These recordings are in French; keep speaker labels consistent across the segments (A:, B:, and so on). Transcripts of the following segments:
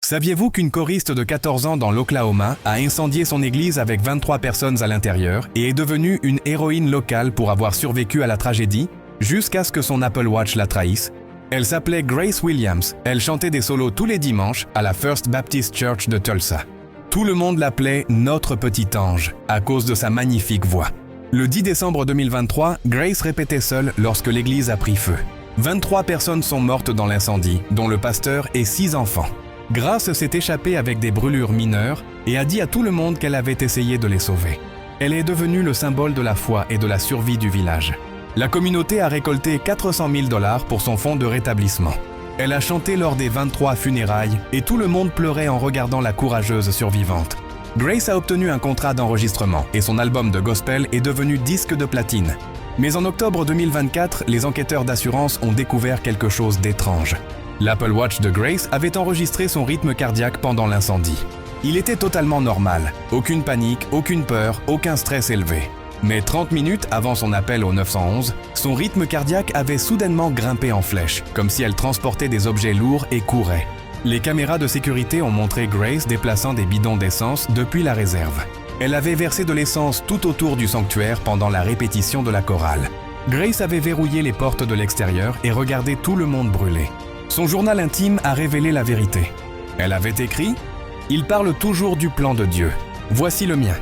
A: Saviez-vous qu'une choriste de 14 ans dans l'Oklahoma a incendié son église avec 23 personnes à l'intérieur et est devenue une héroïne locale pour avoir survécu à la tragédie, jusqu'à ce que son Apple Watch la trahisse? Elle s'appelait Grace Williams, elle chantait des solos tous les dimanches à la First Baptist Church de Tulsa. Tout le monde l'appelait « Notre petit ange » à cause de sa magnifique voix. Le 10 décembre 2023, Grace répétait seule lorsque l'église a pris feu. 23 personnes sont mortes dans l'incendie, dont le pasteur et 6 enfants. Grace s'est échappée avec des brûlures mineures et a dit à tout le monde qu'elle avait essayé de les sauver. Elle est devenue le symbole de la foi et de la survie du village. La communauté a récolté 400 000 $ pour son fonds de rétablissement. Elle a chanté lors des 23 funérailles et tout le monde pleurait en regardant la courageuse survivante. Grace a obtenu un contrat d'enregistrement et son album de gospel est devenu disque de platine. Mais en octobre 2024, les enquêteurs d'assurance ont découvert quelque chose d'étrange. L'Apple Watch de Grace avait enregistré son rythme cardiaque pendant l'incendie. Il était totalement normal, aucune panique, aucune peur, aucun stress élevé. Mais 30 minutes avant son appel au 911, son rythme cardiaque avait soudainement grimpé en flèche, comme si elle transportait des objets lourds et courait. Les caméras de sécurité ont montré Grace déplaçant des bidons d'essence depuis la réserve. Elle avait versé de l'essence tout autour du sanctuaire pendant la répétition de la chorale. Grace avait verrouillé les portes de l'extérieur et regardé tout le monde brûler. Son journal intime a révélé la vérité. Elle avait écrit « Il parle toujours du plan de Dieu. Voici le mien.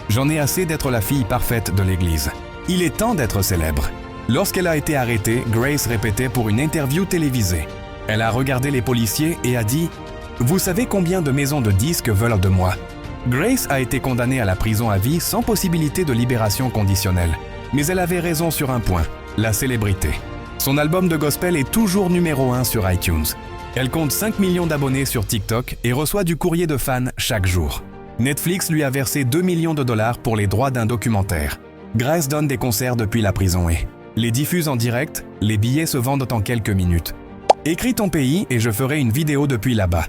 A: J'en ai assez d'être la fille parfaite de l'Église. Il est temps d'être célèbre. » Lorsqu'elle a été arrêtée, Grace répétait pour une interview télévisée. Elle a regardé les policiers et a dit « Vous savez combien de maisons de disques veulent de moi ?» Grace a été condamnée à la prison à vie sans possibilité de libération conditionnelle. Mais elle avait raison sur un point, la célébrité. Son album de gospel est toujours numéro 1 sur iTunes. Elle compte 5 millions d'abonnés sur TikTok et reçoit du courrier de fans chaque jour. Netflix lui a versé 2 millions de $ pour les droits d'un documentaire. Grace donne des concerts depuis la prison et les diffuse en direct, les billets se vendent en quelques minutes. Écris ton pays et je ferai une vidéo depuis là-bas.